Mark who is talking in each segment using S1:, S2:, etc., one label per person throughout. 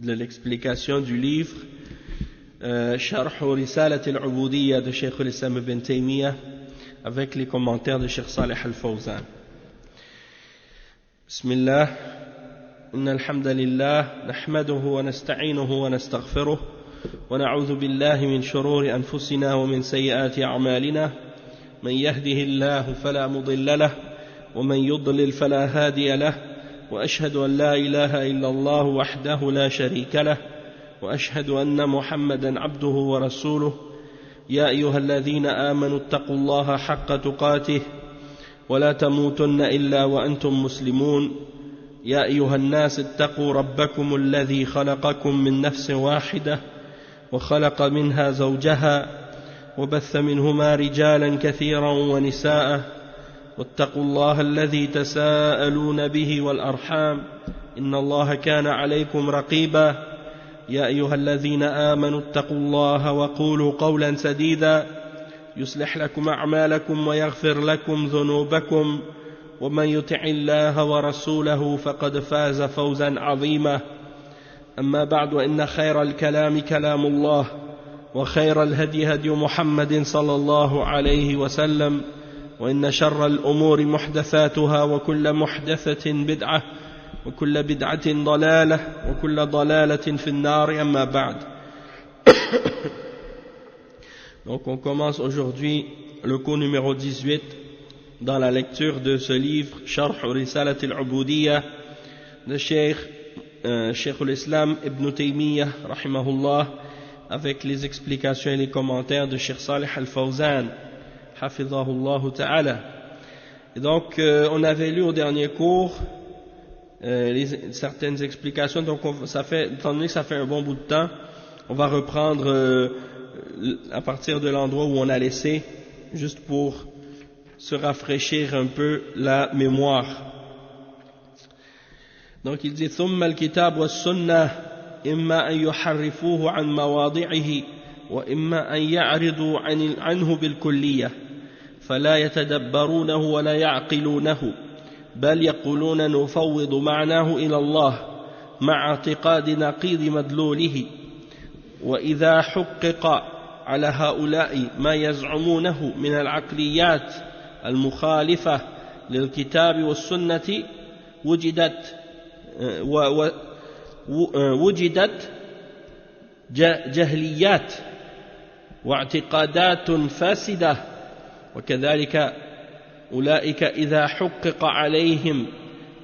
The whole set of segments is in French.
S1: de l'explication du livre Sharh Risalat al-Ubudiyya de Cheikh al-Islam ibn Taymiyyah avec les commentaires de Cheikh Salih al-Fawzan. Bismillah, inna alhamdulillah, nahmaduhu wa nasta'inuhu wa nastaghfiruh wa na'udhu billahi min shururi anfusina wa min sayyiati a'malina man yahdihillahu fala mudilla lahu wa man yudlil fala hadiya lahu wa ashhadu an la ilaha illa Allah wahdahu la sharika lahu وأشهد أن محمدا عبده ورسوله يا أيها الذين آمنوا اتقوا الله حق تقاته ولا تموتن إلا وأنتم مسلمون يا أيها الناس اتقوا ربكم الذي خلقكم من نفس واحدة وخلق منها زوجها وبث منهما رجالا كثيرا ونساء واتقوا الله الذي تساءلون به والأرحام إن الله كان عليكم رقيبا يا أيها الذين آمنوا اتقوا الله وقولوا قولا سديدا يصلح لكم أعمالكم ويغفر لكم ذنوبكم ومن يطع الله ورسوله فقد فاز فوزا عظيما أما بعد وإن خير الكلام كلام الله وخير الهدي هدي محمد صلى الله عليه وسلم وإن شر الأمور محدثاتها وكل محدثة بدعة وكل بدعة ضلالة وكل ضلالة في النار أما بعد. Donc on commence aujourd'hui le cours numéro 18 dans la lecture de ce livre Sharh Risalat al-Ubudiyya de Cheikh al-Islam ibn Taymiyyah rahimahullah avec les explications et les commentaires de Cheikh Salih al-Fawzan hafidhahullah ta'ala. Et donc on avait lu au dernier cours certaines explications, donc étant donné que ça fait un bon bout de temps, on va reprendre à partir de l'endroit où on a laissé, juste pour se rafraîchir un peu la mémoire. Donc il dit ثم الكتاب والسنة إما أن يحرفوه عن مواضعه وإما أن يعرضوا عنه بالكلية فلا يتدبرونه ولا يعقلونه بل يقولون نفوض معناه إلى الله مع اعتقاد نقيض مدلوله وإذا حقق على هؤلاء ما يزعمونه من العقليات المخالفة للكتاب والسنة وجدت جهليات واعتقادات فاسدة وكذلك أولئك إذا حقق عليهم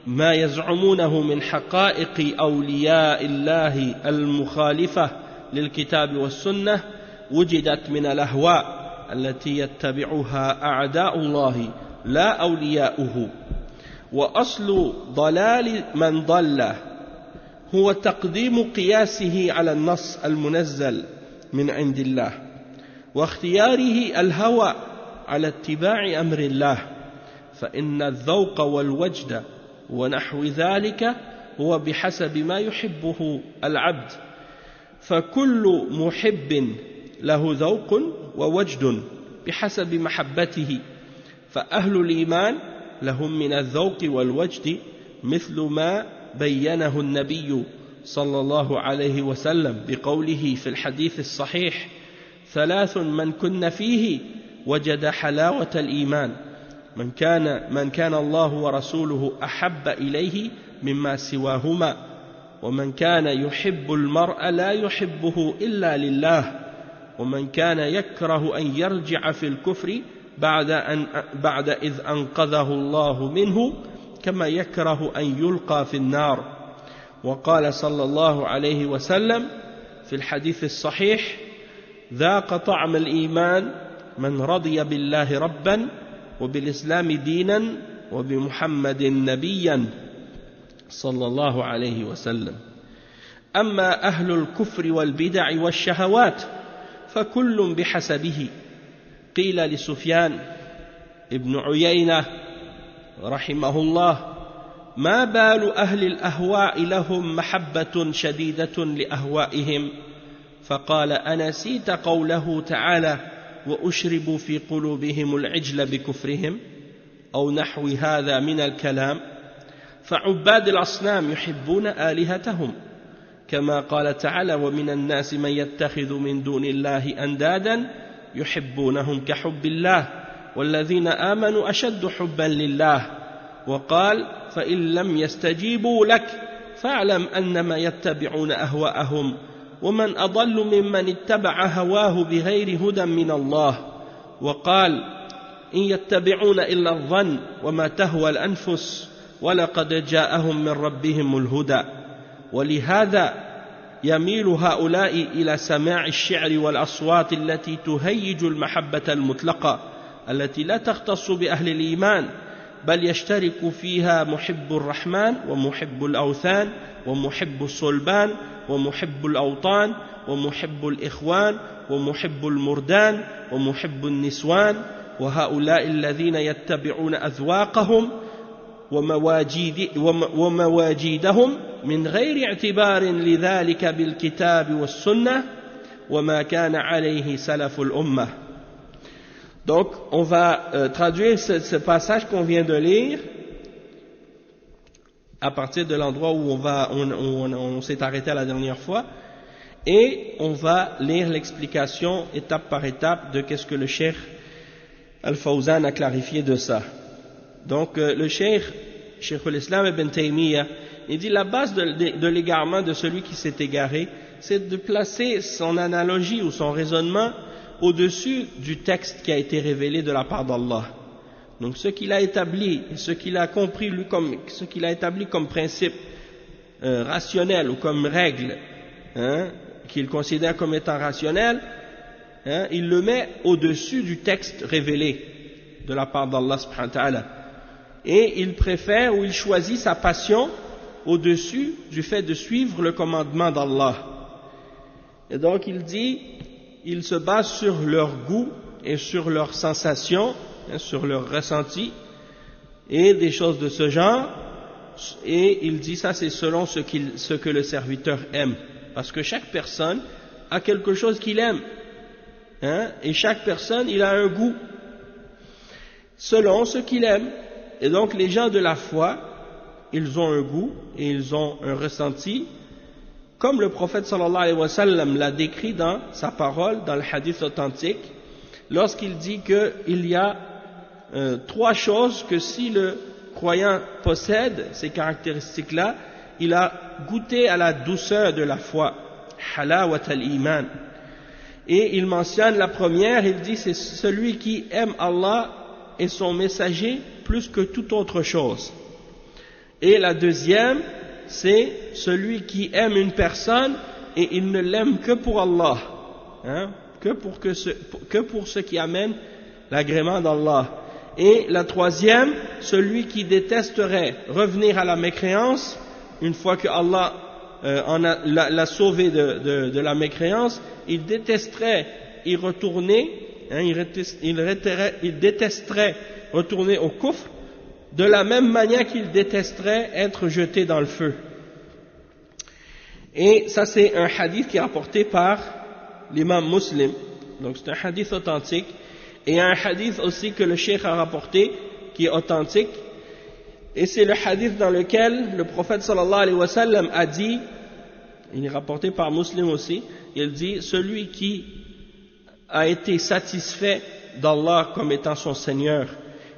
S1: ما يزعمونه من حقائق أولياء الله المخالفة للكتاب والسنة وجدت من الأهواء التي يتبعها أعداء الله لا أولياؤه وأصل ضلال من ضل هو تقديم قياسه على النص المنزل من عند الله واختياره الهوى على اتباع أمر الله فإن الذوق والوجد ونحو ذلك هو بحسب ما يحبه العبد فكل محب له ذوق ووجد بحسب محبته فأهل الإيمان لهم من الذوق والوجد مثل ما بينه النبي صلى الله عليه وسلم بقوله في الحديث الصحيح ثلاث من كن فيه وجد حلاوة الإيمان من كان الله ورسوله أحب إليه مما سواهما ومن كان يحب المرء لا يحبه إلا لله ومن كان يكره أن يرجع في الكفر بعد إذ أنقذه الله منه كما يكره أن يلقى في النار وقال صلى الله عليه وسلم في الحديث الصحيح ذاق طعم الإيمان من رضي بالله ربا وبالإسلام دينا وبمحمد نبيا صلى الله عليه وسلم أما أهل الكفر والبدع والشهوات فكل بحسبه قيل لسفيان ابن عيينة رحمه الله ما بال أهل الأهواء لهم محبة شديدة لأهوائهم فقال أنسيت قوله تعالى وأشربوا في قلوبهم العجل بكفرهم أو نحو هذا من الكلام فعباد الأصنام يحبون آلهتهم كما قال تعالى ومن الناس من يتخذ من دون الله أندادا يحبونهم كحب الله والذين آمنوا أشد حبا لله وقال فإن لم يستجيبوا لك فاعلم أنما يتبعون أهواءهم ومن أضل ممن اتبع هواه بغير هدى من الله وقال إن يتبعون إلا الظن وما تهوى الأنفس ولقد جاءهم من ربهم الهدى ولهذا يميل هؤلاء إلى سماع الشعر والأصوات التي تهيج المحبة المطلقة التي لا تختص بأهل الإيمان بل يشترك فيها محب الرحمن ومحب الأوثان ومحب الصلبان ومحب الأوطان ومحب الإخوان ومحب المردان ومحب النسوان وهؤلاء الذين يتبعون أذواقهم ومواجيدهم من غير اعتبار لذلك بالكتاب والسنة وما كان عليه سلف الأمة. Donc, on va traduire ce passage qu'on vient de lire à partir de l'endroit où on s'est arrêté la dernière fois, et on va lire l'explication étape par étape de qu'est-ce que le Cheikh Al-Fawzan a clarifié de ça. Donc, le Cheikh al-Islam ibn Taymiyyah, il dit la base de l'égarement de celui qui s'est égaré, c'est de placer son analogie ou son raisonnement au-dessus du texte qui a été révélé de la part d'Allah. Donc ce qu'il a établi, ce qu'il a compris lui ce qu'il a établi comme principe rationnel ou comme règle, qu'il considère comme étant rationnel, il le met au-dessus du texte révélé de la part d'Allah subhanahu wa ta'ala. Et il préfère ou il choisit sa passion au-dessus du fait de suivre le commandement d'Allah. Et donc il dit, ils se basent sur leur goût et sur leurs sensations, sur leur ressenti et des choses de ce genre, et il dit ça c'est selon ce que le serviteur aime, parce que chaque personne a quelque chose qu'il aime, et chaque personne il a un goût selon ce qu'il aime, et donc les gens de la foi ils ont un goût et ils ont un ressenti, comme le prophète sallallahu alayhi wa sallam l'a décrit dans sa parole, dans le hadith authentique, lorsqu'il dit qu'il y a trois choses que si le croyant possède, ces caractéristiques-là, il a goûté à la douceur de la foi, halawat al-iman. Et il mentionne la première, il dit c'est celui qui aime Allah et son messager plus que toute autre chose. Et la deuxième, c'est celui qui aime une personne et il ne l'aime que pour Allah, que pour ce qui amène l'agrément d'Allah. Et la troisième, celui qui détesterait revenir à la mécréance une fois que Allah l'a sauvé de la mécréance, il détesterait y retourner, il détesterait retourner au kufr, de la même manière qu'il détesterait être jeté dans le feu. Et ça c'est un hadith qui est rapporté par l'imam Muslim, donc c'est un hadith authentique, et un hadith aussi que le cheikh a rapporté qui est authentique, et c'est le hadith dans lequel le prophète sallallahu alayhi wa sallam a dit, il est rapporté par Muslim aussi, il dit celui qui a été satisfait d'Allah comme étant son Seigneur,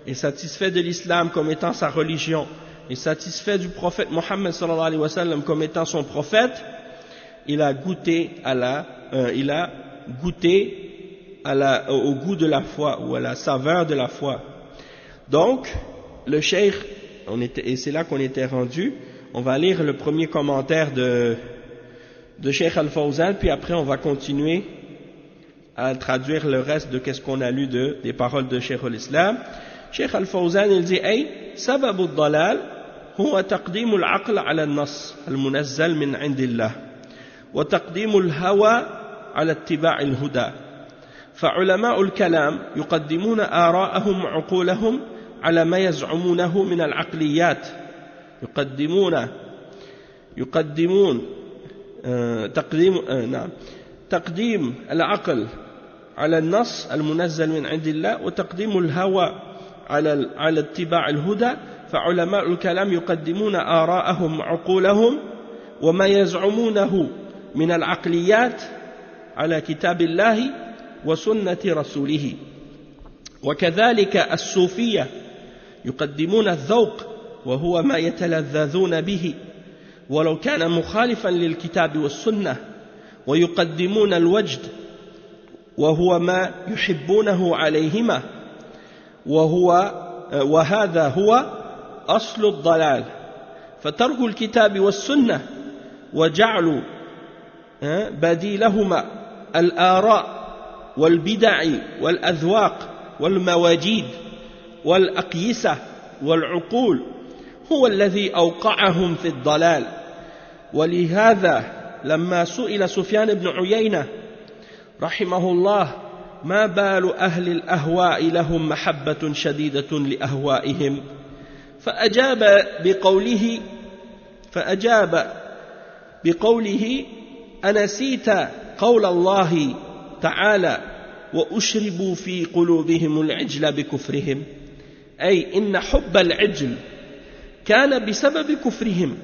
S1: et satisfait de l'islam comme étant sa religion, et satisfait du prophète Mohammed sallallahu alayhi wa sallam comme étant son prophète, il a goûté au goût de la foi, ou à la saveur de la foi. Donc, le cheikh, et c'est là qu'on était rendu, on va lire le premier commentaire de Cheikh Al-Fawzan, puis après on va continuer à traduire le reste de qu'est-ce qu'on a lu des paroles de Cheikh al-Islam. Cheikh Al-Fawzan il dit أي سبب الضلال هو تقديم العقل على النص المنزل من عند الله وتقديم الهوى على اتباع الهدى فعلماء الكلام يقدمون آراءهم وعقولهم على ما يزعمونه من العقليات تقديم العقل على النص المنزل من عند الله وتقديم الهوى على اتباع الهدى فعلماء الكلام يقدمون آراءهم وعقولهم وما يزعمونه من العقليات على كتاب الله وسنة رسوله. وكذلك الصوفية يقدمون الذوق وهو ما يتلذذون به ولو كان مخالفا للكتاب والسنة، ويقدمون الوجد وهو ما يحبونه عليهما، وهذا هو أصل الضلال. فترك الكتاب والسنة وجعل بديلهما الآراء والبدع والأذواق والمواجيد والأقيسة والعقول هو الذي أوقعهم في الضلال. ولهذا لما سئل سفيان بن عيينة رحمه الله ما بال أهل الأهواء لهم محبة شديدة لأهوائهم، فأجاب بقوله أنسيت قول الله تعالى وأشربوا في قلوبهم العجل بكفرهم، أي إن حب العجل كان بسبب كفرهم.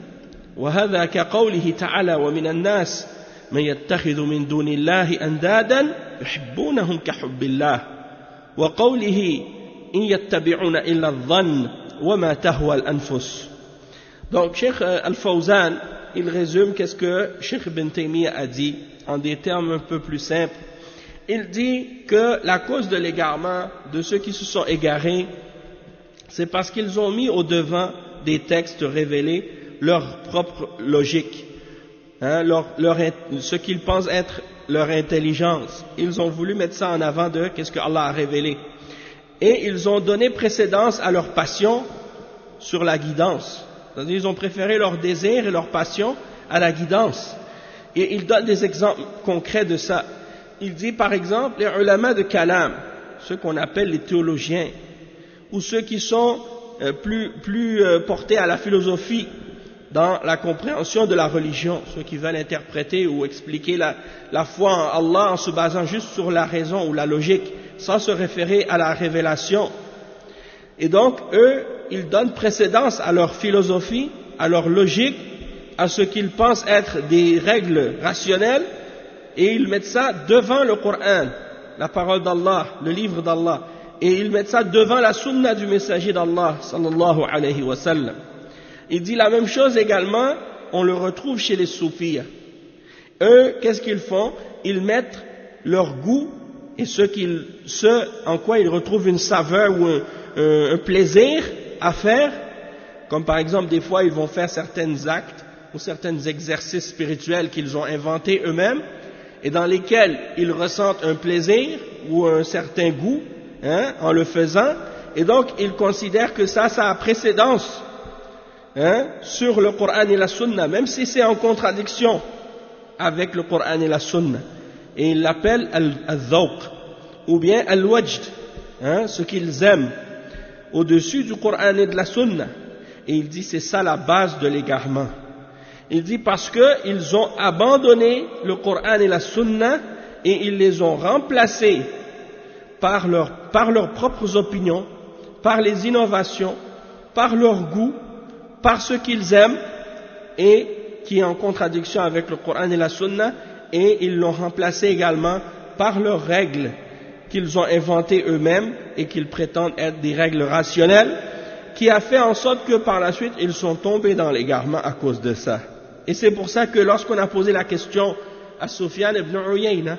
S1: وهذا كقوله تعالى ومن الناس من يتخذ من دون الله أندادا يحبونهم كحب الله، وقوله إن يتبعون إلا الظن وما تهوى الأنفس. Donc Cheikh Al-Fawzan, il résume qu'est-ce que Cheikh Ibn Taymiyyah a dit en des termes un peu plus simples. Il dit que la cause de l'égarement de ceux qui se sont égarés, c'est parce qu'ils ont mis au devant des textes révélés leur propre logique, ce qu'ils pensent être leur intelligence. Ils ont voulu mettre ça en avant de qu'est-ce que Allah a révélé. Et ils ont donné précédence à leur passion sur la guidance. C'est-à-dire ils ont préféré leur désir et leur passion à la guidance. Et il donne des exemples concrets de ça. Il dit par exemple les ulama de kalam, ceux qu'on appelle les théologiens, ou ceux qui sont plus portés à la philosophie dans la compréhension de la religion, ceux qui veulent interpréter ou expliquer la foi en Allah en se basant juste sur la raison ou la logique, sans se référer à la révélation. Et donc, eux, ils donnent précédence à leur philosophie, à leur logique, à ce qu'ils pensent être des règles rationnelles, et ils mettent ça devant le Coran, la parole d'Allah, le livre d'Allah, et ils mettent ça devant la sunna du messager d'Allah, sallallahu alayhi wa sallam. Il dit la même chose également, on le retrouve chez les soufis. Eux, qu'est-ce qu'ils font? Ils mettent leur goût et ce en quoi ils retrouvent une saveur ou un plaisir à faire, comme par exemple des fois ils vont faire certains actes ou certains exercices spirituels qu'ils ont inventés eux-mêmes et dans lesquels ils ressentent un plaisir ou un certain goût en le faisant, et donc ils considèrent que ça a précédence sur le Coran et la Sunna, même si c'est en contradiction avec le Coran et la Sunna. Et ils l'appellent al-dhawq ou bien al-wajd, ce qu'ils aiment au-dessus du Coran et de la Sunna. Et il dit c'est ça la base de l'égarement. Il dit parce qu'ils ont abandonné le Coran et la Sunna et ils les ont remplacés par leurs propres opinions, par les innovations, par leur goût, par ce qu'ils aiment et qui est en contradiction avec le Coran et la Sunna, et ils l'ont remplacé également par leurs règles qu'ils ont inventées eux-mêmes et qu'ils prétendent être des règles rationnelles, qui a fait en sorte que par la suite ils sont tombés dans l'égarement à cause de ça. Et c'est pour ça que lorsqu'on a posé la question à Sufyan ibn Uyayna,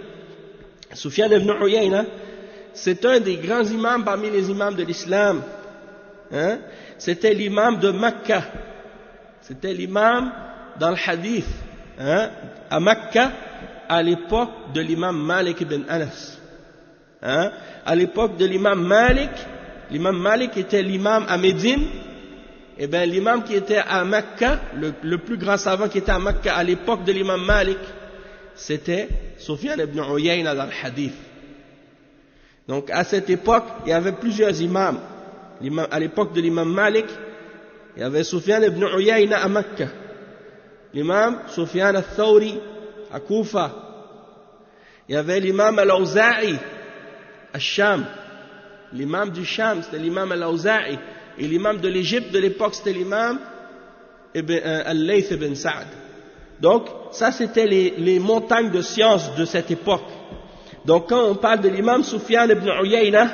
S1: c'est un des grands imams parmi les imams de l'islam. C'était l'imam de Mecca. C'était l'imam dans le hadith. À Mecca, à l'époque de l'imam Malik ibn Anas. À l'époque de l'imam Malik était l'imam à Médine. Et bien l'imam qui était à Mecca, le plus grand savant qui était à Mecca à l'époque de l'imam Malik, c'était Sufyan ibn Uyayna dans le hadith. Donc à cette époque, il y avait plusieurs imams. À l'époque de l'imam Malik, il y avait Sufyan ibn Uyayna à Mecca, l'imam Sufyan al-Thawri à Koufa, il y avait l'imam al-Awza'i à Sham, l'imam du Sham c'était l'imam al-Awza'i, et l'imam de l'Égypte de l'époque c'était l'imam al-Layth ibn Sa'd. Donc, ça c'était les montagnes de science de cette époque. Donc, quand on parle de l'imam Sufyan ibn Uyayna,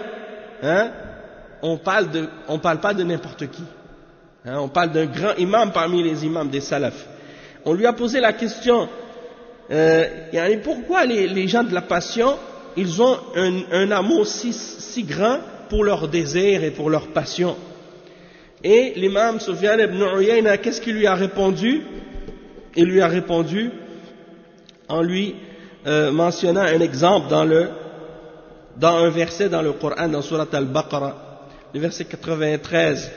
S1: hein, on parle pas de n'importe qui. Hein, on parle d'un grand imam parmi les imams des salafs. On lui a posé la question, pourquoi les gens de la passion, ils ont un amour si grand pour leur désir et pour leur passion. Et l'imam Sufyan ibn Uyayna, qu'est-ce qu'il lui a répondu? Il lui a répondu en lui mentionnant un exemple dans un verset dans le Coran, dans Surat Al-Baqarah, le verset 93,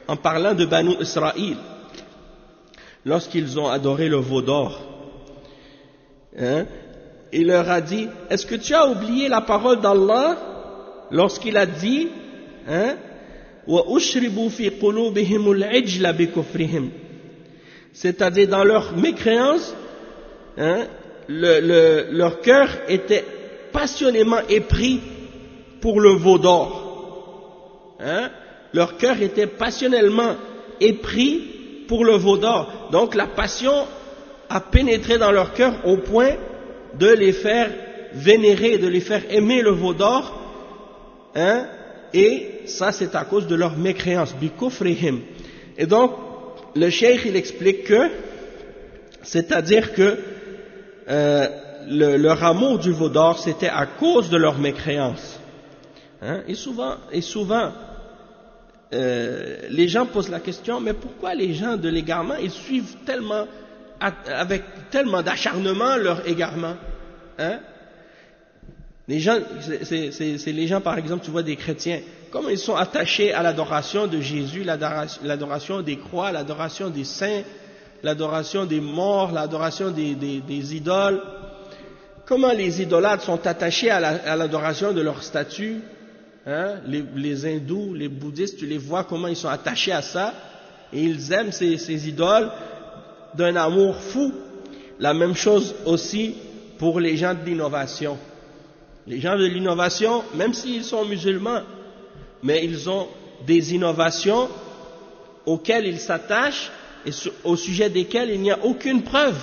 S1: en parlant de Banu Israël, lorsqu'ils ont adoré le veau d'or. Hein? Il leur a dit, est-ce que tu as oublié la parole d'Allah lorsqu'il a dit, hein, c'est-à-dire dans leur mécréance, hein, leur cœur était passionnément épris pour le veau d'or. Hein? Leur cœur était passionnellement épris pour le veau d'or. Donc la passion a pénétré dans leur cœur au point de les faire vénérer, de les faire aimer le veau d'or, hein, et ça c'est à cause de leur mécréance, bikufrihim. Et donc le cheikh il explique que, c'est-à-dire que leur amour du veau d'or c'était à cause de leur mécréance. Hein, et souvent les gens posent la question, mais pourquoi les gens de l'égarement ils suivent tellement avec tellement d'acharnement leur égarement, hein? Les gens, c'est les gens par exemple, tu vois des chrétiens, comme ils sont attachés à l'adoration de Jésus, l'adoration des croix, l'adoration des saints, l'adoration des morts, l'adoration des idoles. Comment les idolâtres sont attachés à l'adoration de leurs statues, hein? Les hindous, les bouddhistes, tu les vois comment ils sont attachés à ça, et ils aiment ces idoles d'un amour fou. La même chose aussi pour les gens de l'innovation. Les gens de l'innovation, même s'ils sont musulmans, mais ils ont des innovations auxquelles ils s'attachent et au sujet desquelles il n'y a aucune preuve,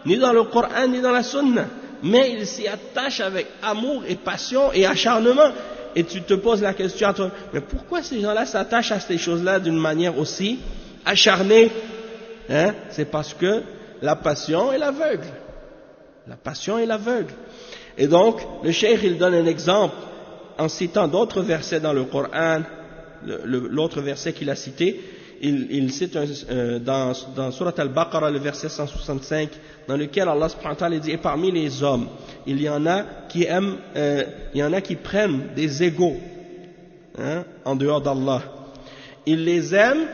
S1: ni dans le Coran ni dans la Sunna, mais ils s'y attachent avec amour et passion et acharnement. Et tu te poses la question à toi, mais pourquoi ces gens-là s'attachent à ces choses-là d'une manière aussi acharnée? Hein? C'est parce que la passion est l'aveugle. La passion est l'aveugle. Et donc, le cheikh, il donne un exemple en citant d'autres versets dans le Coran, l'autre verset qu'il a cité, il cite dans Surat Al-Baqarah, le verset 165, dans lequel Allah subhanahu wa ta'ala dit, et parmi les hommes, il y en a qui aiment, il y en a qui prennent des égaux, hein, en dehors d'Allah. Ils les aiment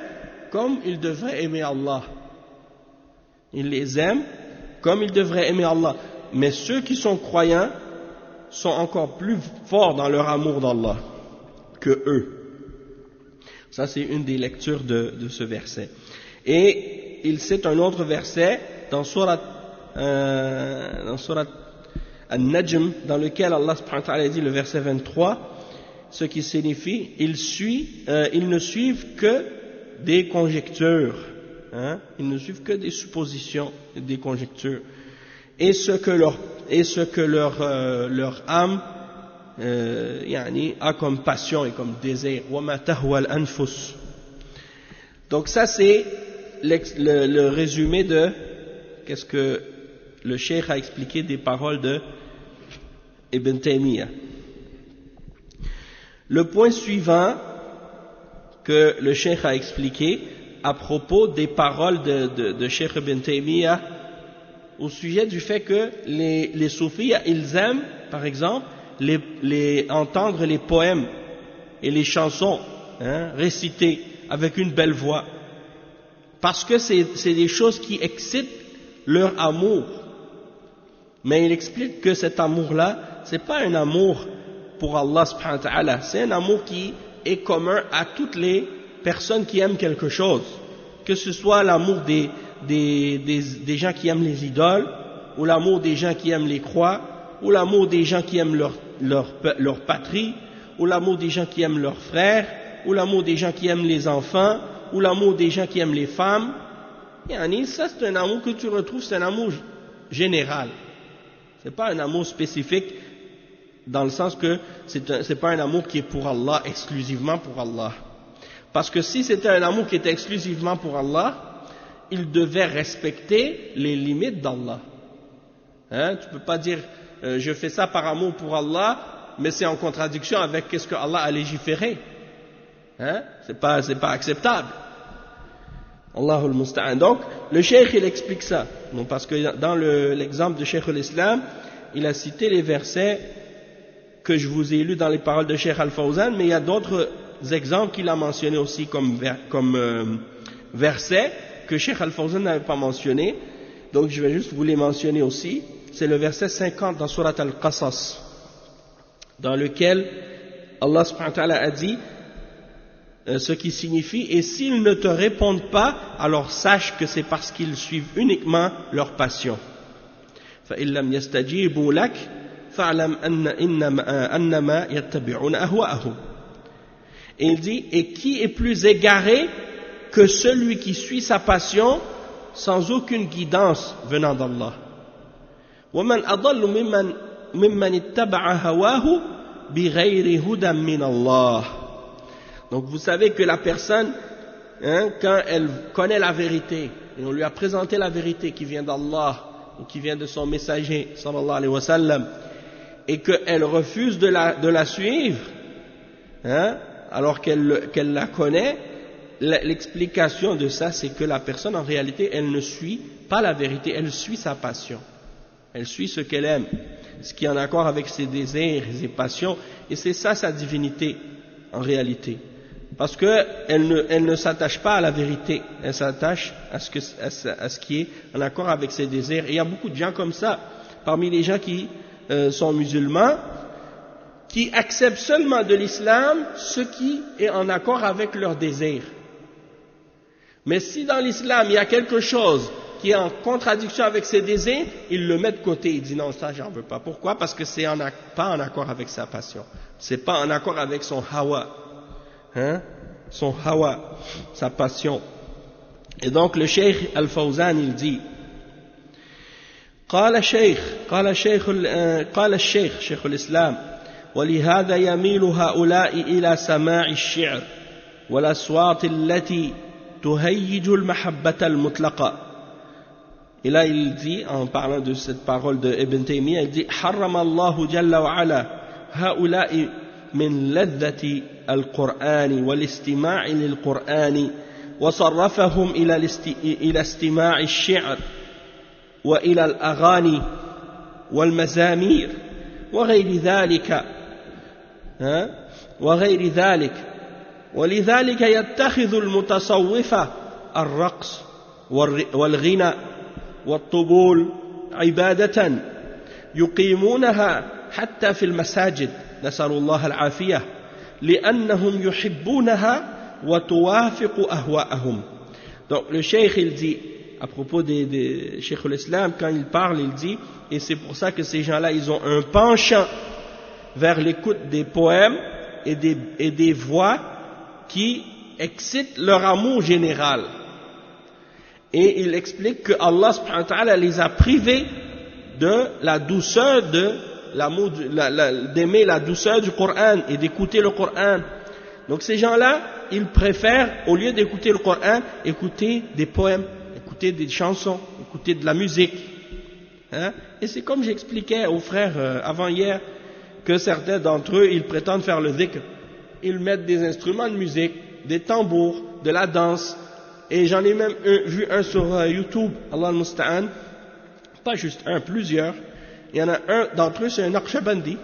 S1: comme ils devraient aimer Allah. Ils les aiment comme ils devraient aimer Allah. Mais ceux qui sont croyants sont encore plus forts dans leur amour d'Allah que eux. Ça, c'est une des lectures de ce verset. Et il cite un autre verset dans Surat An-Najm, dans lequel Allah subhanahu wa ta'ala dit, le verset 23, ce qui signifie, ils ne suivent que des conjectures. Hein? Ils ne suivent que des suppositions, des conjectures. Et ce que leur âme a comme passion et comme désir. وَمَا تَهْوَى الْأَنفُسُ. Donc ça c'est le résumé de qu'est-ce que le cheikh a expliqué des paroles de Ibn Taymiyyah. Le point suivant que le cheikh a expliqué à propos des paroles de Cheikh Ibn Taymiyyah au sujet du fait que les soufis, ils aiment, par exemple, entendre les poèmes et les chansons, hein, récitées avec une belle voix, parce que c'est des choses qui excitent leur amour. Mais il explique que cet amour-là, c'est pas un amour pour Allah subhanahu wa ta'ala, c'est un amour qui est commun à toutes les personnes qui aiment quelque chose, que ce soit l'amour des gens qui aiment les idoles, ou l'amour des gens qui aiment les croix, ou l'amour des gens qui aiment leur patrie, ou l'amour des gens qui aiment leurs frères, ou l'amour des gens qui aiment les enfants, ou l'amour des gens qui aiment les femmes, ça c'est un amour que tu retrouves, c'est un amour général. C'est pas un amour spécifique dans le sens que c'est pas un amour qui est pour Allah, exclusivement pour Allah. Parce que si c'était un amour qui était exclusivement pour Allah, il devait respecter les limites d'Allah. Tu peux pas dire je fais ça par amour pour Allah, mais c'est en contradiction avec ce que Allah a légiféré. C'est pas acceptable. Allahul Musta'an. Donc, le cheikh il explique ça. Non, parce que dans l'exemple de Cheikh l'Islam, il a cité les versets que je vous ai lus dans les paroles de Cheikh Al-Fawzan, mais il y a d'autres exemples qu'il a mentionnés aussi comme versets que Cheikh Al-Fawzan n'avait pas mentionné. Donc, je vais juste vous les mentionner aussi. C'est le verset 50 dans Surat Al-Qasas, dans lequel Allah subhanahu wa ta'ala a dit ce qui signifie « Et s'ils ne te répondent pas, alors sache que c'est parce qu'ils suivent uniquement leur passion. » فَإِن لَمْ يَسْتَجِيبُوا لَكَ فَاعْلَمْ أَنَّمَا يَتَّبِعُونَ أَهْوَاءَهُمْ. Et il dit « Et qui est plus égaré que celui qui suit sa passion sans aucune guidance venant d'Allah. وَمَنْ أَضَلُّ مِمَّنِ اتَّبَعَ هَوَاهُ بِغَيْرِ هُدًى مِنَ اللَّهِ. Donc vous savez que la personne, quand elle connaît la vérité, et on lui a présenté la vérité qui vient d'Allah, ou qui vient de son messager, sallallahu alayhi wa sallam, et qu'elle refuse de la suivre, alors qu'elle la connaît, l'explication de ça, c'est que la personne, en réalité, elle ne suit pas la vérité, elle suit sa passion. Elle suit ce qu'elle aime, ce qui est en accord avec ses désirs, ses passions, et c'est ça sa divinité, en réalité. Parce qu'elle ne s'attache pas à la vérité, elle s'attache à ce qui est en accord avec ses désirs. Et il y a beaucoup de gens comme ça, parmi les gens qui sont musulmans, qui acceptent seulement de l'islam ce qui est en accord avec leurs désirs. Mais si dans l'islam il y a quelque chose qui est en contradiction avec ses désirs, il le met de côté, il dit non, ça j'en veux pas. Pourquoi? Parce que c'est pas en accord avec sa passion, c'est pas en accord avec son hawa. Son hawa, sa passion. Et donc le Cheikh Al-Fawzan il dit قال الشيخ شيخ الإسلام ولهذا يميل هؤلاء إلى سماع الشعر والأصوات التي تهيج المحبة المطلقة. Et là il dit, en parlant de cette parole de Ibn Taymiyyah, il dit حرم الله جل وعلا هؤلاء من لذة القرآن والاستماع للقرآن وصرفهم إلى استماع الشعر وإلى الأغاني والمزامير وغير ذلك ولذلك يتخذ المتصوفة الرقص والغنى والطبول عبادة يقيمونها حتى في المساجد نسأل الله العافية لأنهم يحبونها وتوافق أهواءهم. Donc le cheikh il dit à propos des cheikh l'Islam, quand il parle il dit, et c'est pour ça que ces gens-là ils ont un penchant vers l'écoute des poèmes et des voix qui excitent leur amour général. Et il explique que Allah subhanahu wa ta'ala les a privés de la douceur d'aimer la douceur du Coran et d'écouter le Coran. Donc ces gens-là, ils préfèrent, au lieu d'écouter le Coran, écouter des poèmes, écouter des chansons, écouter de la musique. Et c'est comme j'expliquais aux frères avant-hier, que certains d'entre eux, ils prétendent faire le dhikr. Ils mettent des instruments de musique, des tambours, de la danse. Et j'en ai même vu un sur YouTube, Allah al-Musta'an, pas juste un, plusieurs. Il y en a un d'entre eux, c'est un Naqshbandi.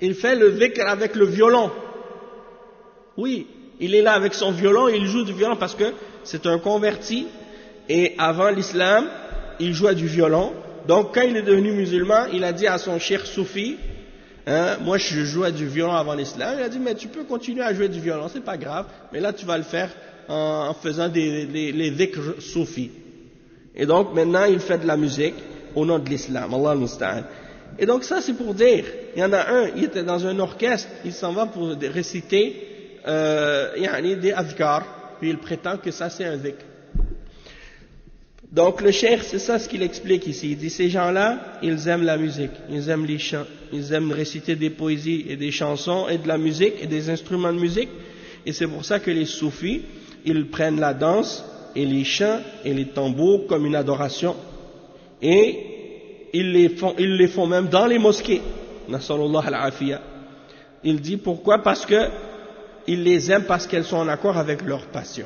S1: Il fait le dhikr avec le violon. Oui, il est là avec son violon, il joue du violon parce que c'est un converti. Et avant l'islam, il jouait du violon. Donc quand il est devenu musulman, il a dit à son cheikh soufi, moi je jouais du violon avant l'islam. Il a dit mais tu peux continuer à jouer du violon, c'est pas grave. Mais là tu vas le faire en faisant les dhikr soufis. Et donc maintenant il fait de la musique au nom de l'islam, Allah al-Musta'an. Et donc ça c'est pour dire, il y en a un, il était dans un orchestre, il s'en va pour réciter des adhkar, puis il prétend que ça c'est un dhikr. Donc le cheikh, c'est ça ce qu'il explique ici. Il dit ces gens-là, ils aiment la musique, ils aiment les chants, ils aiment réciter des poésies et des chansons et de la musique et des instruments de musique. Et c'est pour ça que les soufis, ils prennent la danse et les chants et les tambours comme une adoration. Et ils les font même dans les mosquées. Nasallallahu al-afiyya. Il dit pourquoi? Parce que ils les aiment parce qu'elles sont en accord avec leur passion.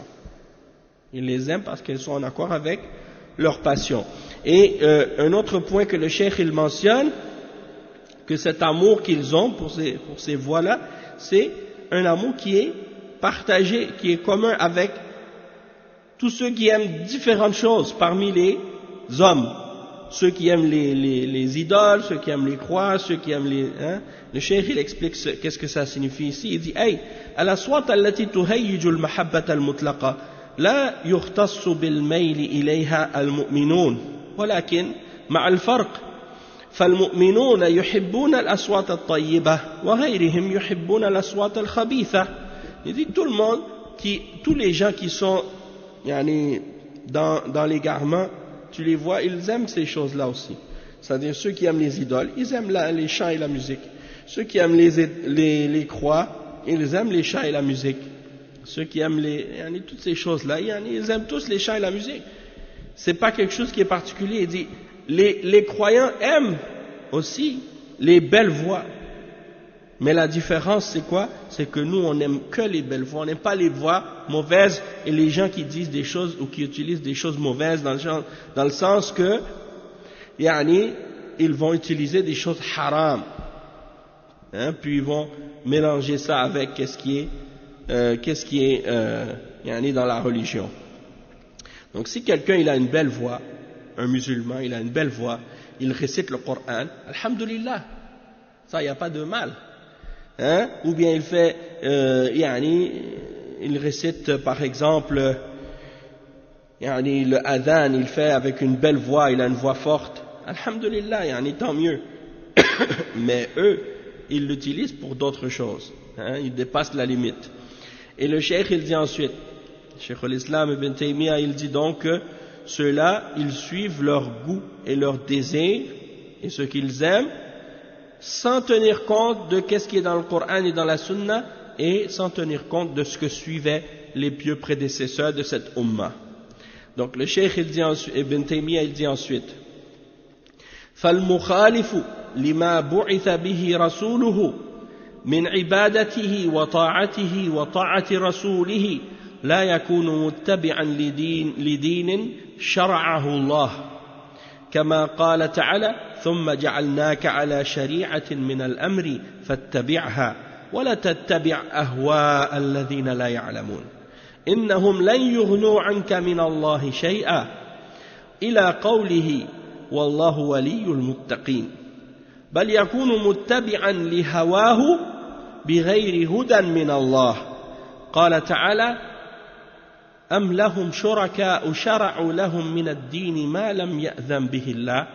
S1: Ils les aiment parce qu'elles sont en accord avec leur passion. Et un autre point que le cheikh il mentionne, que cet amour qu'ils ont pour ces voix-là, c'est un amour qui est partagé, qui est commun avec tous ceux qui aiment différentes choses parmi les hommes. Ceux qui aiment les idoles, ceux qui aiment les croix, ceux qui aiment les... Le cheikh il explique qu'est-ce que ça signifie ici. Il dit hey, al-aswat allati tuhayyiju al-mahabbata al-mutlaqa لا يختص بالميل إليها المؤمنون ولكن مع الفرق فالمؤمنون يحبون الأصوات الطيبة وغيرهم يحبون الأصوات الخبيثة. Il dit tout le monde, tous les gens qui sont dans l'égarement, tu les vois, ils aiment ces choses-là aussi. C'est-à-dire ceux qui aiment les idoles, ils aiment les chants et la musique. Ceux qui aiment les croix, ils aiment les chants et la musique. Ceux qui aiment toutes ces choses-là, ils aiment tous les chants et la musique. C'est pas quelque chose qui est particulier. Il dit, les croyants aiment aussi les belles voix. Mais la différence, c'est quoi? C'est que nous, on n'aime que les belles voix. On n'aime pas les voix mauvaises et les gens qui disent des choses ou qui utilisent des choses mauvaises dans le sens que, ils vont utiliser des choses haram. Puis ils vont mélanger ça avec qu'est-ce qui est dans la religion. Donc si quelqu'un il a une belle voix, un musulman il a une belle voix, il récite le Coran, alhamdulillah, ça il n'y a pas de mal. Ou bien il fait, il récite par exemple, le adhan, il fait avec une belle voix, il a une voix forte, alhamdulillah, tant mieux. Mais eux, ils l'utilisent pour d'autres choses, ils dépassent la limite. Et le cheikh il dit ensuite, Cheikh al-Islam ibn Taymiyyah il dit donc que ceux-là ils suivent leur goût et leur désir et ce qu'ils aiment sans tenir compte de qu'est-ce qui est dans le Coran et dans la Sunna et sans tenir compte de ce que suivaient les pieux prédécesseurs de cette Ummah. Donc le cheikh il dit ensuite, ibn Taymiyyah il dit ensuite فالمخالف لما بعث به رسوله من عبادته وطاعته وطاعة رسوله لا يكون متبعا لدين شرعه الله كما قال تعالى ثم جعلناك على شريعة من الأمر فاتبعها ولا تتبع أهواء الذين لا يعلمون إنهم لن يغنوا عنك من الله شيئا إلى قوله والله ولي المتقين بل يكون متبعا لهواه بغير هدى من الله قال تعالى أم لهم شركاء شرعوا لهم من الدين ما لم يأذن به الله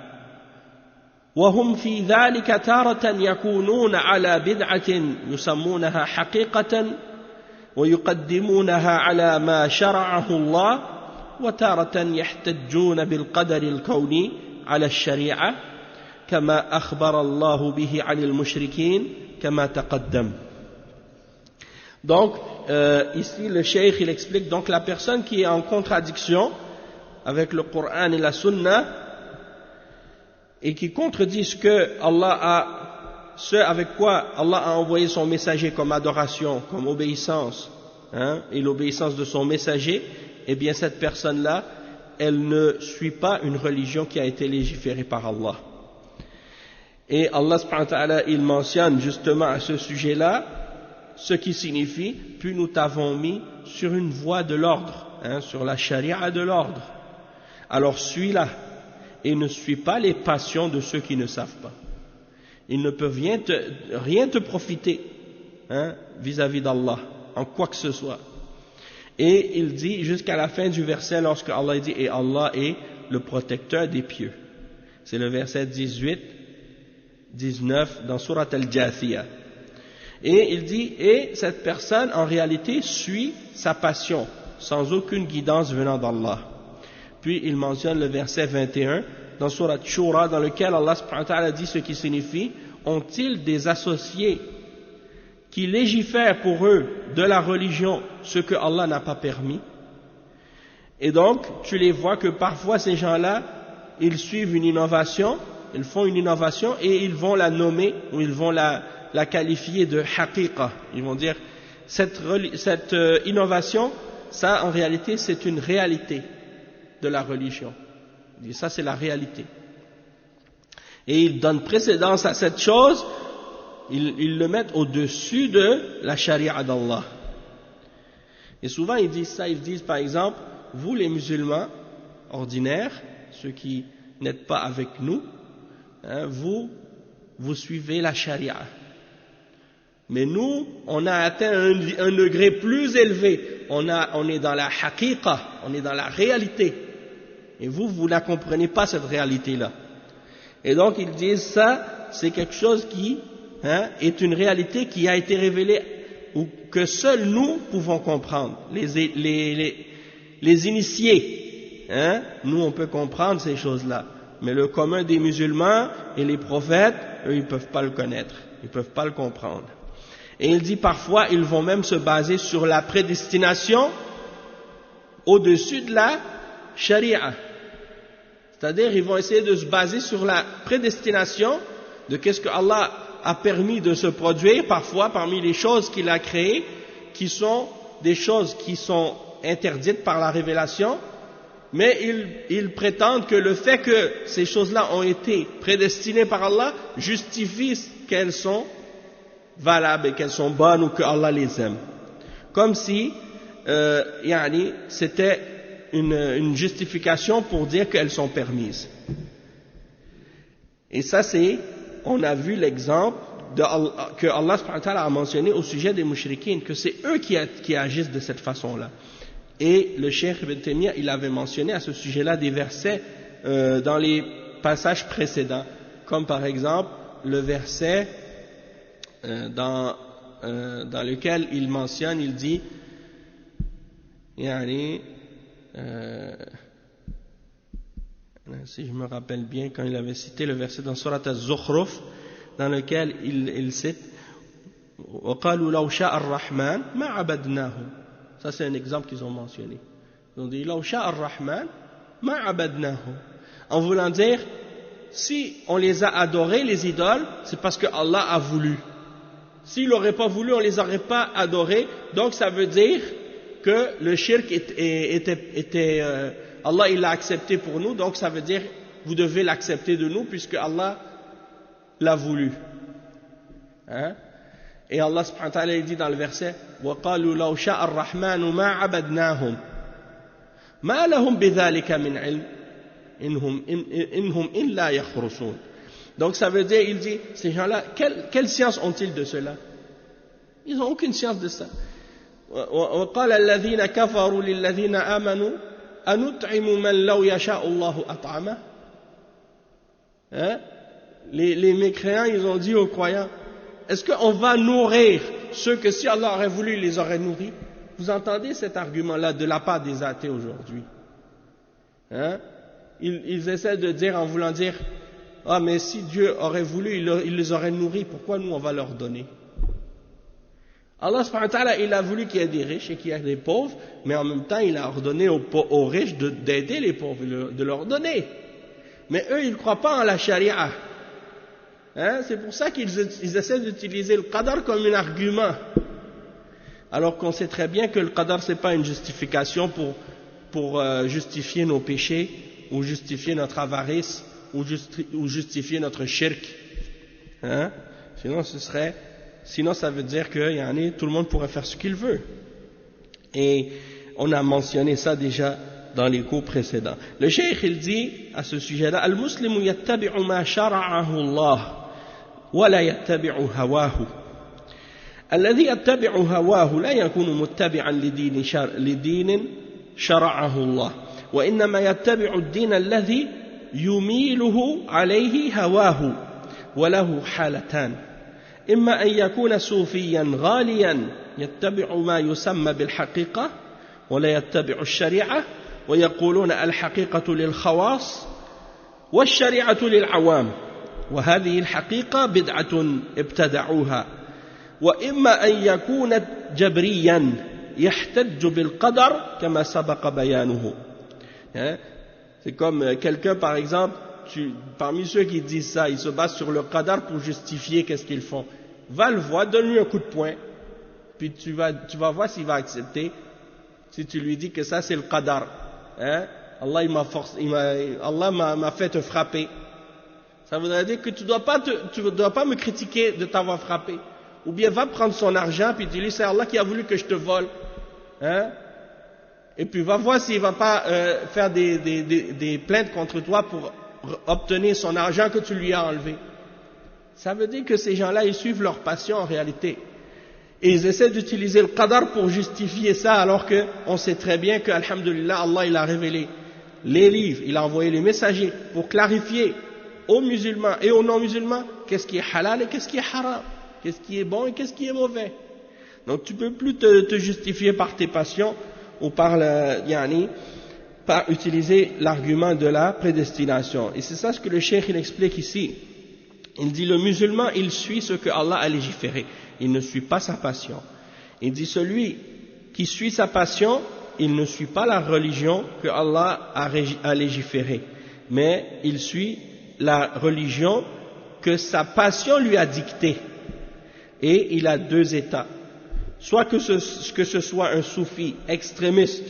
S1: وهم في ذلك تارة يكونون على بدعة يسمونها حقيقة ويقدمونها على ما شرعه الله وتارة يحتجون بالقدر الكوني على الشريعة كما أخبر الله به عن المشركين كما تقدم. Donc ici le cheikh il explique donc la personne qui est en contradiction avec le Coran et la Sunna et qui contredit ce avec quoi Allah a envoyé son messager comme adoration, comme obéissance, et l'obéissance de son messager, eh bien cette personne-là, elle ne suit pas une religion qui a été légiférée par Allah. Et Allah subhanahu wa ta'ala, il mentionne justement à ce sujet-là, ce qui signifie, puis nous t'avons mis sur une voie de l'ordre, sur la charia de l'ordre. Alors suis-la et ne suis pas les passions de ceux qui ne savent pas. Ils ne peuvent rien te profiter vis-à-vis d'Allah, en quoi que ce soit. Et il dit jusqu'à la fin du verset, lorsque Allah dit « Et Allah est le protecteur des pieux ». C'est le verset 18, 19 dans Surat Al-Jathiyah. Et il dit, et cette personne en réalité suit sa passion, sans aucune guidance venant d'Allah. Puis il mentionne le verset 21 dans Surat Shura, dans lequel Allah subhanahu wa ta'ala dit ce qui signifie: ont-ils des associés qui légifèrent pour eux de la religion ce que Allah n'a pas permis? Et donc, tu les vois que parfois ces gens-là, ils suivent une innovation, ils font une innovation et ils vont la nommer ou ils vont la qualifier de haqiqa. Ils vont dire cette innovation, ça en réalité c'est une réalité de la religion. Ils disent ça c'est la réalité. Et ils donnent précédence à cette chose, ils le mettent au-dessus de la charia d'Allah. Et souvent ils disent ça, ils disent par exemple: vous les musulmans ordinaires, ceux qui n'êtes pas avec nous, hein, vous suivez la charia. Mais nous, on a atteint un degré plus élevé. On est dans la haqiqa, on est dans la réalité. Et vous ne comprenez pas cette réalité-là. Et donc ils disent ça, c'est quelque chose qui est une réalité qui a été révélée ou que seuls nous pouvons comprendre. Les initiés, nous on peut comprendre ces choses-là, mais le commun des musulmans et les prophètes, eux ils peuvent pas le connaître, ils peuvent pas le comprendre. Et il dit parfois ils vont même se baser sur la prédestination au-dessus de la charia. C'est-à-dire ils vont essayer de se baser sur la prédestination de qu'est-ce que Allah a permis de se produire parfois parmi les choses qu'il a créées, qui sont des choses qui sont interdites par la révélation, mais ils prétendent que le fait que ces choses-là ont été prédestinées par Allah justifie qu'elles sont valables et qu'elles sont bonnes ou que Allah les aime. Comme si c'était une justification pour dire qu'elles sont permises. Et ça on a vu l'exemple que Allah subhanahu wa ta'ala a mentionné au sujet des mushrikines, que c'est eux qui agissent de cette façon-là. Et le Cheikh Ibn Taymiyyah, il avait mentionné à ce sujet-là des versets dans les passages précédents, comme par exemple le verset dans lequel il mentionne, il dit si je me rappelle bien, quand il avait cité le verset dans Surat Az-Zukhruf, dans lequel il cite وَقَالُوا لَوْ شَاءَ الرَّحْمَنِ مَا عَبَدْنَاهُ. Ça c'est un exemple qu'ils ont mentionné. Ils ont dit لَوْ شَاءَ الرَّحْمَنِ مَا عَبَدْنَاهُ, en voulant dire si on les a adorés, les idoles, c'est parce que Allah a voulu. S'il n'aurait pas voulu, on ne les aurait pas adorés. Donc ça veut dire que le shirk était Allah il l'a accepté pour nous, donc ça veut dire vous devez l'accepter de nous puisque Allah l'a voulu. Et Allah subhanahu wa ta'ala dit dans le verset وَقَالُوا لَوْ شَاءَ الرَّحْمَنُ مَا عَبَدْنَاهُمْ مَا لَهُمْ بِذَلِكَ مِنْ عِلْمٍ إِنْهُمْ إِلَّا يَخْرُصُونَ. Donc ça veut dire, il dit, ces gens-là, quelle science ont-ils de cela? Ils n'ont aucune science de ça. وَقَالَ الَّذِينَ كَفَرُوا لِلَّذِينَ آمَنُوا أَنُطْعِمُ مَنْ لَوْ يَشَاءُ اللَّهُ أَطْعَمَهُ. Les mécréants, ils ont dit aux croyants, est-ce qu'on va nourrir ceux que si Allah aurait voulu, il les aurait nourris? Vous entendez cet argument-là de la part des athées aujourd'hui? Ils essaient de dire en voulant dire, ah mais si Dieu aurait voulu, il les aurait nourris, pourquoi nous on va leur donner? Allah subhanahu wa ta'ala, il a voulu qu'il y ait des riches et qu'il y ait des pauvres, mais en même temps il a ordonné aux riches d'aider les pauvres, de leur donner. Mais eux ils ne croient pas en la charia. C'est pour ça qu'ils essaient d'utiliser le qadar comme un argument. Alors qu'on sait très bien que le qadar c'est pas une justification pour justifier nos péchés, ou justifier notre avarice, ou justifier notre shirk. Sinon ça veut dire que tout le monde pourrait faire ce qu'il veut. Et on a mentionné ça déjà dans les cours précédents. Le cheikh il dit à ce sujet-là, Al-Muslimu yattabi'u ma shara'ahu Allah wa la yattabi'u hawahu. الذي يتبع هواه لا يكون متبعا لدين شرعه الله وإنما يتبع الدين الذي يميله عليه هواه وله حالتان إما أن يكون صوفيا غاليا يتبع ما يسمى بالحقيقة ولا يتبع الشريعة ويقولون الحقيقة للخواص والشريعة للعوام وهذه الحقيقة بدعة ابتدعوها وإما أن يكون جبريا يحتج بالقدر كما سبق بيانه. C'est comme quelqu'un par exemple, parmi ceux qui disent ça, ils se basent sur le qadar pour justifier qu'est-ce qu'ils font. Va le voir, donne-lui un coup de poing, puis tu vas voir s'il va accepter. Si tu lui dis que ça c'est le qadar, Allah m'a fait te frapper. Ça voudrait dire que tu dois pas me critiquer de t'avoir frappé. Ou bien va prendre son argent puis dis-lui c'est Allah qui a voulu que je te vole. Et puis va voir s'il va pas faire des plaintes contre toi pour obtenir son argent que tu lui as enlevé. Ça veut dire que ces gens-là ils suivent leur passion en réalité. Et ils essaient d'utiliser le qadar pour justifier ça alors que on sait très bien que alhamdulillah Allah il a révélé les livres, il a envoyé les messagers pour clarifier aux musulmans et aux non-musulmans qu'est-ce qui est halal et qu'est-ce qui est haram, qu'est-ce qui est bon et qu'est-ce qui est mauvais. Donc tu peux plus te justifier par tes passions ou par utiliser l'argument de la prédestination. Et c'est ça ce que le cheikh il explique ici. Il dit le musulman il suit ce que Allah a légiféré, il ne suit pas sa passion. Il dit celui qui suit sa passion, il ne suit pas la religion que Allah a légiférée, mais il suit la religion que sa passion lui a dictée. Et il a deux états. Soit que ce soit un soufi extrémiste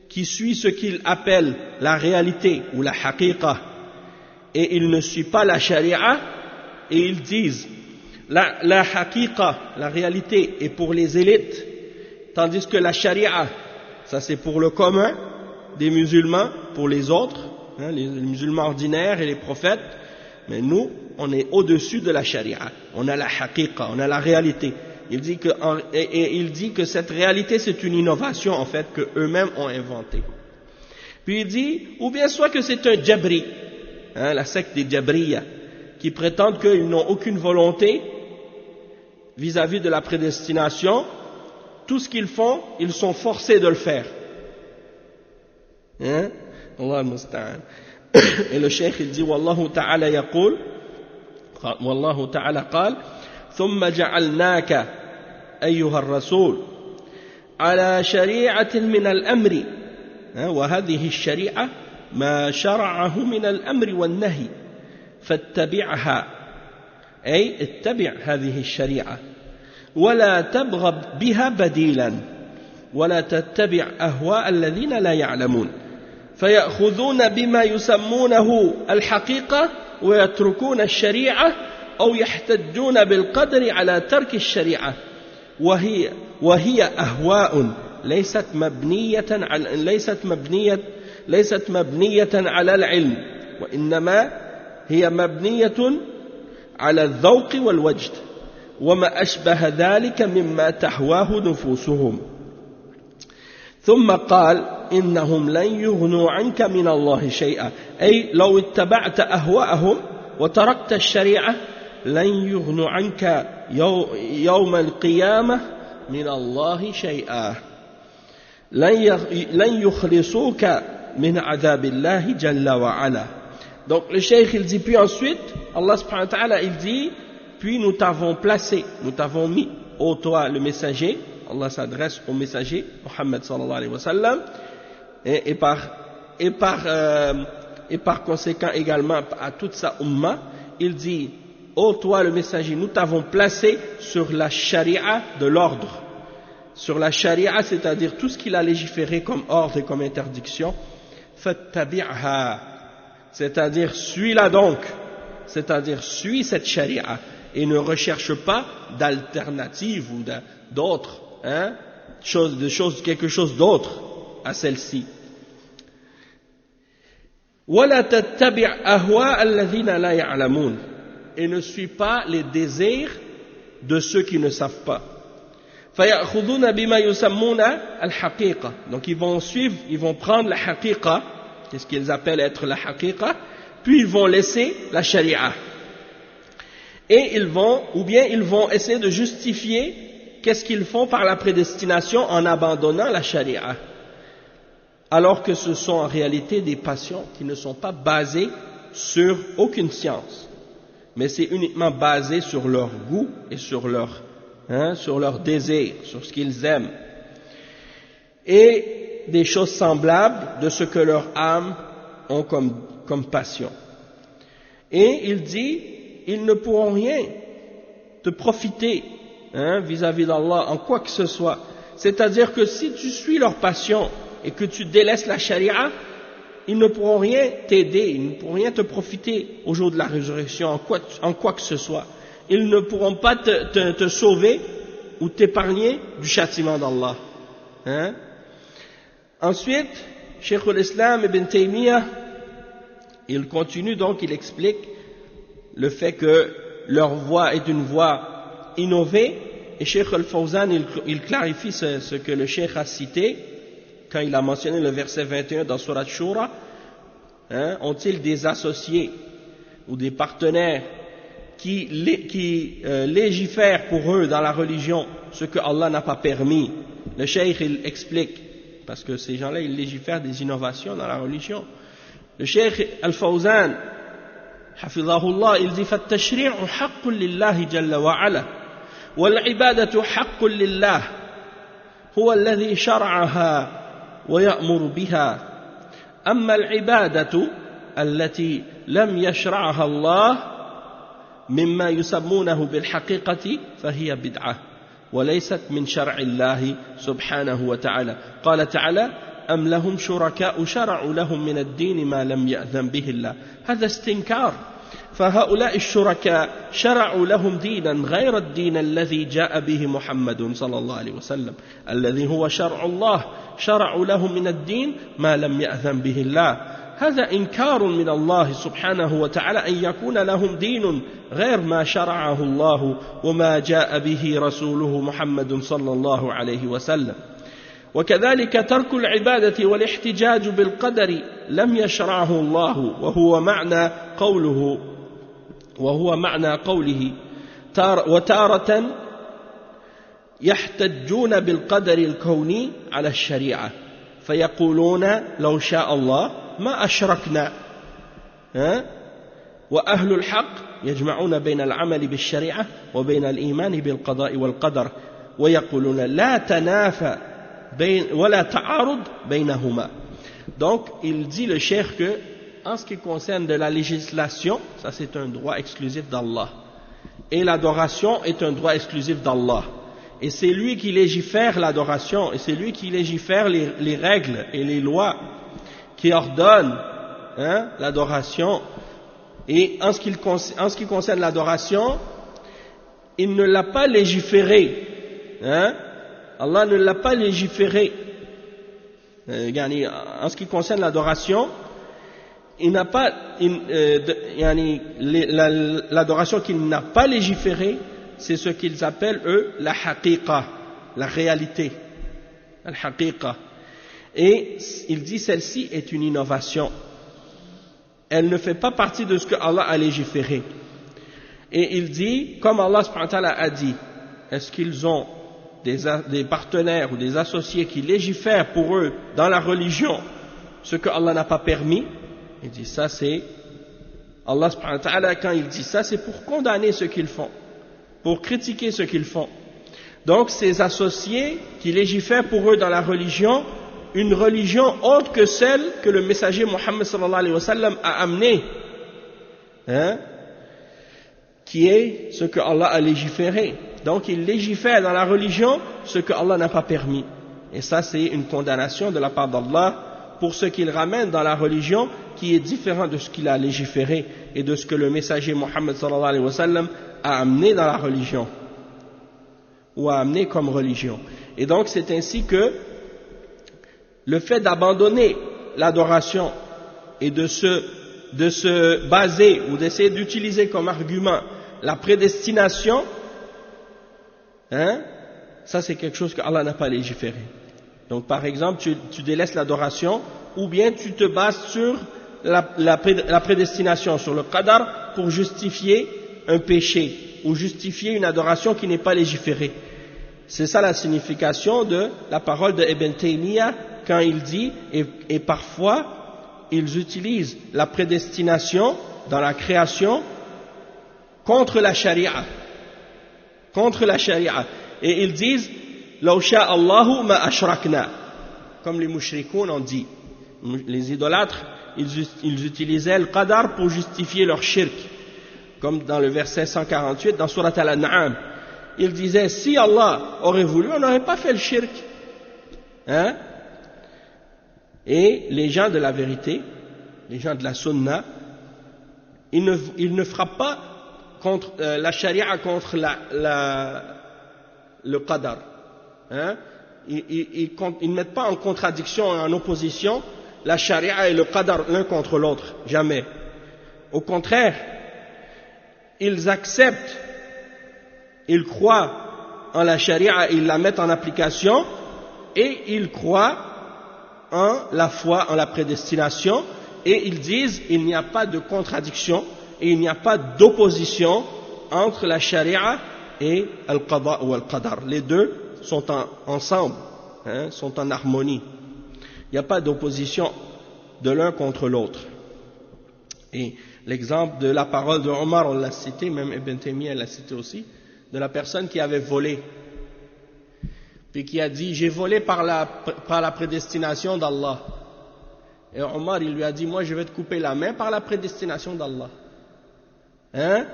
S1: qui suit ce qu'il appelle la réalité ou la haqiqa et il ne suit pas la sharia et ils disent la haqiqa, la réalité est pour les élites tandis que la sharia ça c'est pour le commun des musulmans, pour les autres, les musulmans ordinaires et les prophètes, mais nous on est au-dessus de la sharia, on a la haqiqa, on a la réalité. Il dit que cette réalité c'est une innovation en fait que eux-mêmes ont inventée. Puis il dit, ou bien soit que c'est un jabri, la secte des jabriya, qui prétendent qu'ils n'ont aucune volonté vis-à-vis de la prédestination, tout ce qu'ils font, ils sont forcés de le faire. Allah al-Musta'an. Et le cheikh il dit, Wallahu ta'ala yaqul, Wallahu ta'ala qal, ثم جعلناك أيها الرسول على شريعة من الأمر وهذه الشريعة ما شرعه من الأمر والنهي فاتبعها أي اتبع هذه الشريعة ولا تبغ بها بديلا ولا تتبع أهواء الذين لا يعلمون فيأخذون بما يسمونه الحقيقة ويتركون الشريعة أو يحتجون بالقدر على ترك الشريعة وهي أهواء ليست مبنية على العلم وإنما هي مبنية على الذوق والوجد وما أشبه ذلك مما تهواه نفوسهم ثم قال إنهم لن يغنوا عنك من الله شيئا أي لو اتبعت أهواءهم وتركت الشريعة لن يغنوا عنك يوم القيامة من الله شيئا لن يخلصوك من عذاب الله جل وعلا. Donc le cheikh il dit puis ensuite Allah subhanahu wa ta'ala il dit puis nous t'avons placé, nous t'avons mis ô toi le messager. Allah s'adresse au messager Muhammad sallallahu alayhi wa sallam et par conséquent également à toute sa umma. Il dit ô toi le messager, nous t'avons placé sur la sharia de l'ordre, sur la sharia, c'est-à-dire tout ce qu'il a légiféré comme ordre et comme interdiction. Fattabi'ha, c'est-à-dire suis-la donc, c'est-à-dire suis cette sharia et ne recherche pas d'alternative ou d'autre, quelque chose d'autre à celle-ci. وَلَا تَتَّبِعْ أَهْوَاءَ الَّذِينَ لَا يَعْلَمُونَ et ne suis pas les désirs de ceux qui ne savent pas. فَيَأْخُذُونَ بِمَا يُسَمُّونَ الْحَقِيقَةِ donc ils vont prendre la haqiqa, qu'est-ce qu'ils appellent être la haqiqa, puis ils vont laisser la sharia. Et ils vont essayer de justifier qu'est-ce qu'ils font par la prédestination en abandonnant la sharia. alors que ce sont en réalité des passions qui ne sont pas basées sur aucune science, mais c'est uniquement basé sur leur goût et sur leur désir, sur ce qu'ils aiment, et des choses semblables de ce que leur âme ont comme passion. Et il dit, ils ne pourront rien te profiter vis-à-vis d'Allah en quoi que ce soit. C'est-à-dire que si tu suis leur passion et que tu délaisses la charia, ils ne pourront rien t'aider, ils ne pourront rien te profiter au jour de la résurrection en quoi que ce soit. Ils ne pourront pas te sauver ou t'épargner du châtiment d'Allah. Ensuite, Cheikh al-Islam Ibn Taymiyyah, il continue donc, il explique le fait que leur voie est une voie innovée, et Cheikh al-Fawzan, il clarifie ce que le Cheikh a cité quand il a mentionné le verset 21 dans Surat Shura. Ont-ils des associés ou des partenaires qui légifèrent pour eux dans la religion ce que Allah n'a pas permis? Le Cheikh, il explique, parce que ces gens-là, ils légifèrent des innovations dans la religion. Le Cheikh al-Fawzan, hafidhahullah, il dit فَالتَّشْرِيعُ حَقٌّ لِلَّهِ جَلَّ وَعَلَى وَالْعِبَادَةُ حَقٌّ لِلَّهِ هو الذي شرعها ويأمر بها أما العبادة التي لم يشرعها الله مما يسمونه بالحقيقة فهي بدعة وليست من شرع الله سبحانه وتعالى. قال تعالى أم لهم شركاء شرعوا لهم من الدين ما لم يأذن به الله. هذا استنكار، فهؤلاء الشركاء شرعوا لهم دينا غير الدين الذي جاء به محمد صلى الله عليه وسلم الذي هو شرع الله، شرعوا لهم من الدين ما لم يأذن به الله. هذا إنكار من الله سبحانه وتعالى أن يكون لهم دين غير ما شرعه الله وما جاء به رسوله محمد صلى الله عليه وسلم. وكذلك ترك العبادة والاحتجاج بالقدر لم يشرعه الله وهو معنى قوله وتارة يحتجون بالقدر الكوني على الشريعة فيقولون لو شاء الله ما أشركنا. وأهل الحق يجمعون بين العمل بالشريعة وبين الإيمان بالقضاء والقدر ويقولون لا تنافى ولا تعارض بينهما. Donc il dit le cheikh que en ce qui concerne de la législation, ça c'est un droit exclusif d'Allah, et l'adoration est un droit exclusif d'Allah, et c'est lui qui légifère l'adoration, et c'est lui qui légifère les règles et les lois qui ordonnent l'adoration. Et en ce qui concerne l'adoration, il ne l'a pas légiféré, Allah ne l'a pas légiféré. En ce qui concerne l'adoration, il n'a pas l'adoration qu'il n'a pas légiférée, c'est ce qu'ils appellent eux la haqiqa, la réalité, la haqiqa. Et il dit celle-ci est une innovation, elle ne fait pas partie de ce que Allah a légiféré. Et il dit, comme Allah subhanahu wa ta'ala a dit, est-ce qu'ils ont des partenaires ou des associés qui légifèrent pour eux dans la religion ce que Allah n'a pas permis? Il dit ça, c'est Allah subhanahu wa ta'ala, quand il dit ça, c'est pour condamner ce qu'ils font, pour critiquer ce qu'ils font. Donc ces associés qui légifèrent pour eux dans la religion, une religion autre que celle que le messager Muhammad sallallahu alayhi wa sallam a amenée, qui est ce que Allah a légiféré. Donc il légifère dans la religion ce que Allah n'a pas permis. Et ça, c'est une condamnation de la part d'Allah pour ce qu'il ramène dans la religion qui est différent de ce qu'il a légiféré et de ce que le messager Muhammad sallallahu alayhi wa sallam a amené dans la religion, ou a amené comme religion. Et donc c'est ainsi que le fait d'abandonner l'adoration et de se baser ou d'essayer d'utiliser comme argument la prédestination, ça c'est quelque chose que Allah n'a pas légiféré. Donc par exemple, tu délaisses l'adoration, ou bien tu te bases sur la prédestination, sur le qadar, pour justifier un péché, ou justifier une adoration qui n'est pas légiférée. C'est ça la signification de la parole de Ibn Taymiyyah quand il dit, et parfois ils utilisent la prédestination dans la création contre la charia. Contre la charia. Et ils disent, Law sha'a Allahu ma ashrakna. Comme les mushrikoun ont dit. Les idolâtres, ils utilisaient le qadar pour justifier leur shirk. Comme dans le verset 148 dans Surat Al-An'am. Ils disaient, si Allah aurait voulu, on n'aurait pas fait le shirk. Hein? Et les gens de la vérité, les gens de la sunna, ils ne frappent pas contre la charia contre le qadar. Hein? Ils ne mettent pas en contradiction, en opposition, la charia et le qadar l'un contre l'autre. Jamais. Au contraire, ils acceptent, ils croient en la charia, ils la mettent en application, et ils croient en la foi, en la prédestination, et ils disent il n'y a pas de contradiction et il n'y a pas d'opposition entre la charia et al-qada ou al-qadar. Les deux sont ensemble, hein, sont en harmonie. Il n'y a pas d'opposition de l'un contre l'autre. Et l'exemple de la parole de Omar, on l'a cité, même Ibn Taymiyyah l'a cité aussi, de la personne qui avait volé, puis qui a dit j'ai volé par la prédestination d'Allah. Et Omar, il lui a dit moi je vais te couper la main par la prédestination d'Allah. Hein?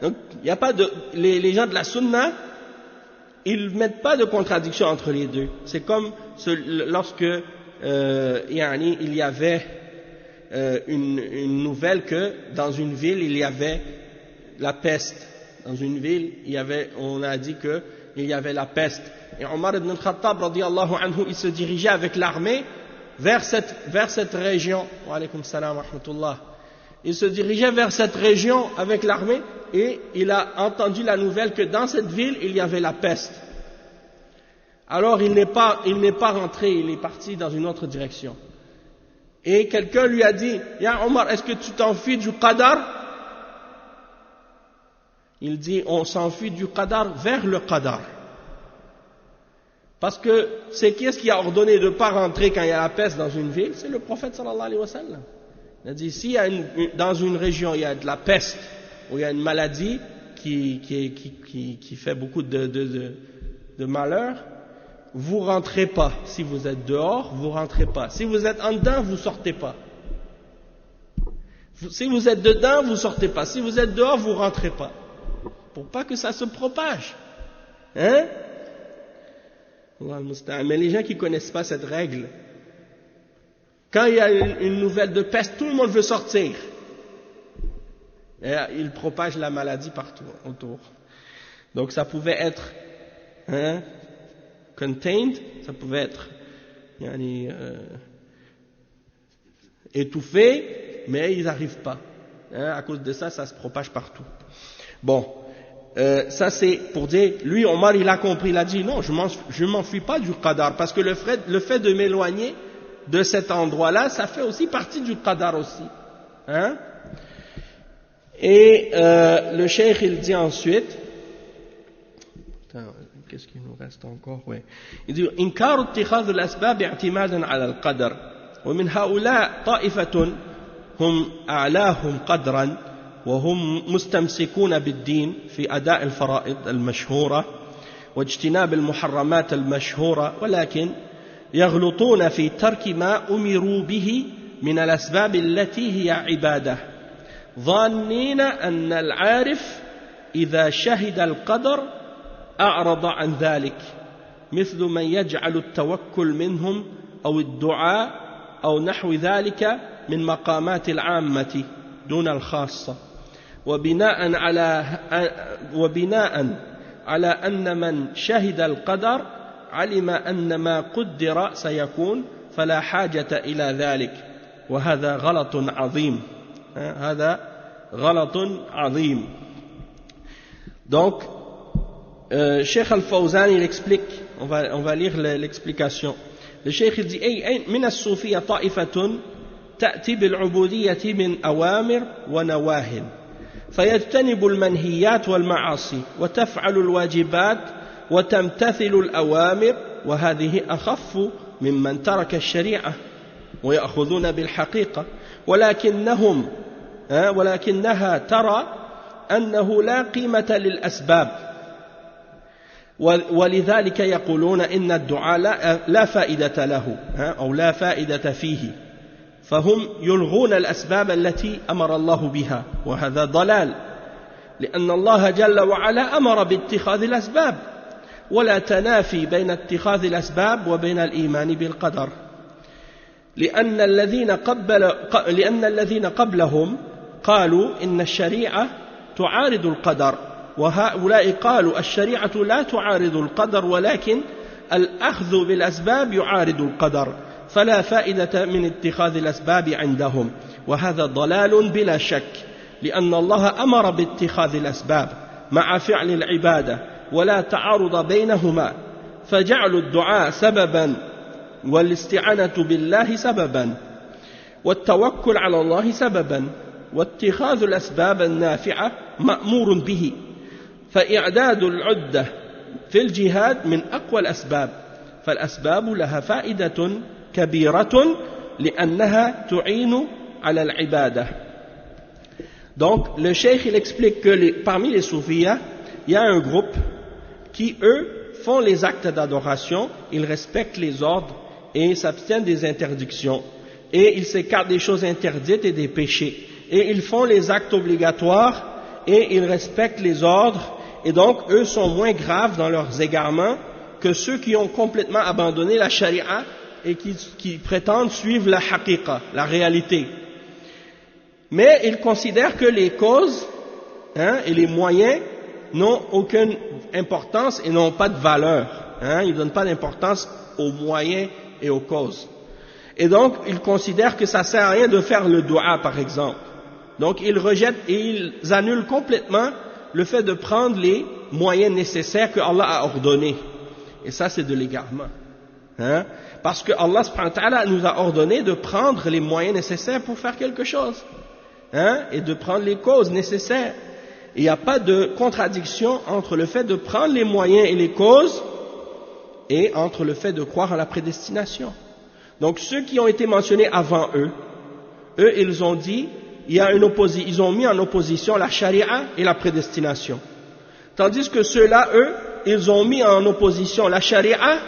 S1: Donc il n'y a pas de les gens de la sunna, ils ne mettent pas de contradiction entre les deux. C'est comme lorsque il y avait une nouvelle que dans une ville il y avait la peste. Dans une ville, on a dit qu'il y avait la peste. Et Omar ibn al-Khattab, radiyallahu anhu, il se dirigeait avec l'armée vers cette région. Wa alaykum salam wa rahmatullah. Il se dirigeait vers cette région avec l'armée et il a entendu la nouvelle que dans cette ville, il y avait la peste. Alors il n'est pas rentré, il est parti dans une autre direction. Et quelqu'un lui a dit, Ya Omar, est-ce que tu t'enfuis du qadar? Il dit, on s'enfuit du qadar vers le qadar. Parce que c'est qui est-ce qui a ordonné de ne pas rentrer quand il y a la peste dans une ville? C'est le prophète sallallahu alayhi wa sallam. Il a dit, si dans une région il y a de la peste, ou il y a une maladie qui fait beaucoup de malheur, vous rentrez pas. Si vous êtes dehors, vous rentrez pas. Si vous êtes en dedans, vous sortez pas. Si vous êtes dedans, vous sortez pas. Si vous êtes dehors, vous rentrez pas. Pour pas que ça se propage. Hein? Mais les gens qui connaissent pas cette règle, quand il y a une nouvelle de peste, tout le monde veut sortir. Et il propage la maladie partout autour. Donc ça pouvait être contained, ça pouvait être étouffé, mais ils n'arrivent pas. À cause de ça, ça se propage partout. Bon, ça c'est pour dire, lui Omar il a compris, il a dit non, je m'enfuis pas du qadar, parce que le fait de m'éloigner de cet endroit-là, ça fait aussi partie du qadar aussi. Hein? Et le cheikh il dit ensuite, qu'est-ce qu'il nous reste encore? Oui. Il dit إنكار اتخاذ الأسباب اعتمادا على القدر ومن هؤلاء طائفة هم أعلاهم قدرا وهم مستمسكون بالدين في أداء الفرائض المشهورة واجتناب المحرمات المشهورة ولكن يغلطون في ترك ما أمروا به من الأسباب التي هي عبادة ظانين أن العارف إذا شهد القدر أعرض عن ذلك مثل من يجعل التوكل منهم أو الدعاء أو نحو ذلك من مقامات العامة دون الخاصة وبناء على أن من شهد القدر علم أن ما قدر سيكون فلا حاجة إلى ذلك وهذا غلط عظيم. هذا غلط عظيم. Donc Cheikh Al-Fawzan il explique, on va lire l'explication. Le Cheikh il dit من الصوفية طائفة تأتي بالعبودية من أوامر ونواهٍ فيجتنب المنهيات والمعاصي وتفعل الواجبات وتمتثل الأوامر وهذه أخف ممن ترك الشريعة ويأخذون بالحقيقة ولكنها ترى أنه لا قيمة للأسباب ولذلك يقولون إن الدعاء لا فائدة له أو لا فائدة فيه فهم يلغون الأسباب التي أمر الله بها وهذا ضلال لأن الله جل وعلا أمر باتخاذ الأسباب ولا تنافي بين اتخاذ الأسباب وبين الإيمان بالقدر لأن الذين قبلهم قالوا إن الشريعة تعارض القدر وهؤلاء قالوا الشريعة لا تعارض القدر ولكن الأخذ بالأسباب يعارض القدر فلا فائدة من اتخاذ الأسباب عندهم وهذا ضلال بلا شك لأن الله أمر باتخاذ الأسباب مع فعل العبادة ولا تعارض بينهما فجعل الدعاء سببا والاستعانة بالله سببا والتوكل على الله سببا واتخاذ الأسباب النافعة مأمور به فإعداد العدة في الجهاد من أقوى الأسباب فالأسباب لها فائدة كبيرة لأنها تعين على العبادة. Donc le cheikh il explique que parmi les soufis il y a un groupe qui eux font les actes d'adoration, ils respectent les ordres et s'abstiennent des interdictions et ils s'écartent des choses interdites et des péchés et ils font les actes obligatoires et ils respectent les ordres et donc eux sont moins graves dans leurs égarements que ceux qui ont complètement abandonné la charia et qui prétendent suivre la haqiqa, la réalité. Mais ils considèrent que les causes et les moyens n'ont aucune importance et n'ont pas de valeur. Ils ne donnent pas d'importance aux moyens et aux causes. Et donc, ils considèrent que ça ne sert à rien de faire le dua, par exemple. Donc, ils rejettent et ils annulent complètement le fait de prendre les moyens nécessaires que Allah a ordonnés. Et ça, c'est de l'égarement. Parce que Allah subhanahu wa ta'ala nous a ordonné de prendre les moyens nécessaires pour faire quelque chose. Et de prendre les causes nécessaires. Il n'y a pas de contradiction entre le fait de prendre les moyens et les causes et entre le fait de croire à la prédestination. Donc ceux qui ont été mentionnés avant eux, ils ont dit, ils ont mis en opposition la charia et la prédestination. Tandis que ceux-là, eux, ils ont mis en opposition la charia,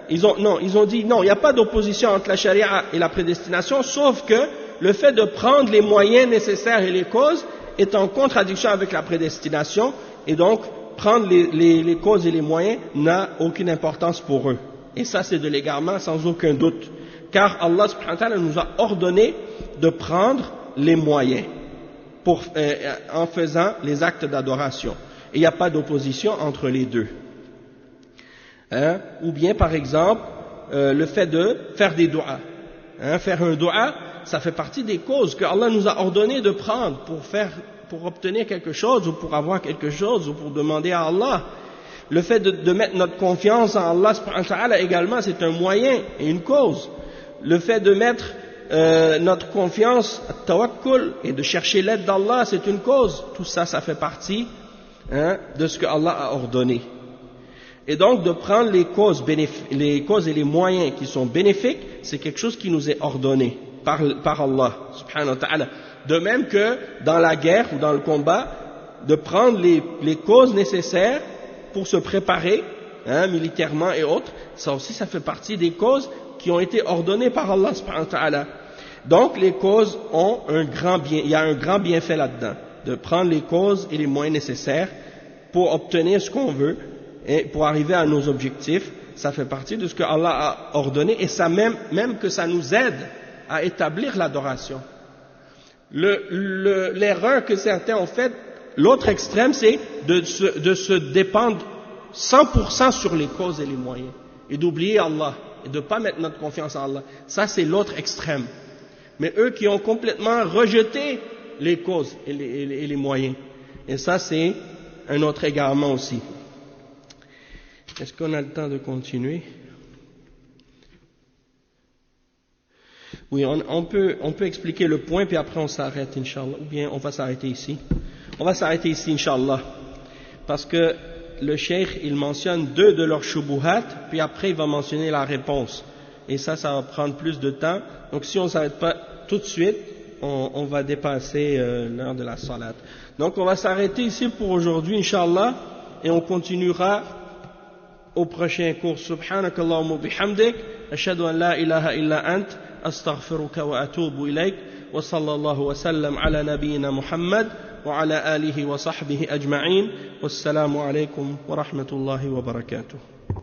S1: ils ont dit non, il n'y a pas d'opposition entre la charia et la prédestination, sauf que le fait de prendre les moyens nécessaires et les causes est en contradiction avec la prédestination, et donc prendre les causes et les moyens n'a aucune importance pour eux. Et ça, c'est de l'égarement sans aucun doute, car Allah subhanahu wa ta'ala nous a ordonné de prendre les moyens en faisant les actes d'adoration. Et il n'y a pas d'opposition entre les deux. Ou bien, par exemple, le fait de faire des du'as. Faire un du'a, ça fait partie des causes que Allah nous a ordonné de prendre pour obtenir quelque chose, ou pour avoir quelque chose, ou pour demander à Allah. Le fait de mettre notre confiance en Allah subhanahu wa ta'ala également, c'est un moyen et une cause. Le fait de mettre notre confiance, tawakkul, et de chercher l'aide d'Allah, c'est une cause. Tout ça, ça fait partie de ce que Allah a ordonné. Et donc de prendre les causes et les moyens qui sont bénéfiques, c'est quelque chose qui nous est ordonné par Allah subhanahu wa ta'ala. De même que dans la guerre ou dans le combat, de prendre les causes nécessaires pour se préparer militairement et autres, ça aussi ça fait partie des causes qui ont été ordonnées par Allah subhanahu wa ta'ala. Donc les causes ont un grand bien, il y a un grand bienfait là-dedans, de prendre les causes et les moyens nécessaires pour obtenir ce qu'on veut et pour arriver à nos objectifs. Ça fait partie de ce que Allah a ordonné, et ça même que ça nous aide à établir l'adoration. L'erreur que certains ont faite, l'autre extrême, c'est de se dépendre 100% sur les causes et les moyens, et d'oublier Allah, et de ne pas mettre notre confiance en Allah. Ça, c'est l'autre extrême. Mais eux qui ont complètement rejeté les causes et les moyens. Et ça, c'est un autre égarement aussi. Est-ce qu'on a le temps de continuer? Oui, on peut expliquer le point, puis après on s'arrête, Inch'Allah. Ou bien on va s'arrêter ici. On va s'arrêter ici, Inch'Allah. Parce que le cheikh, il mentionne 2 de leurs shubuhat, puis après il va mentionner la réponse. Et ça va prendre plus de temps. Donc si on ne s'arrête pas tout de suite, on va dépasser l'heure de la salat. Donc on va s'arrêter ici pour aujourd'hui, Inch'Allah, et on continuera au prochain cours. Subhanakallahumma bihamdik, ashhadu an la ilaha illa ant, astaghfiruka wa atubu ilayk, wa sallallahu wa sallam ala nabiyyina Muhammad, wa ala alihi wa sahbihi ajma'in, wassalamu alaykum wa rahmatullahi wa barakatuh.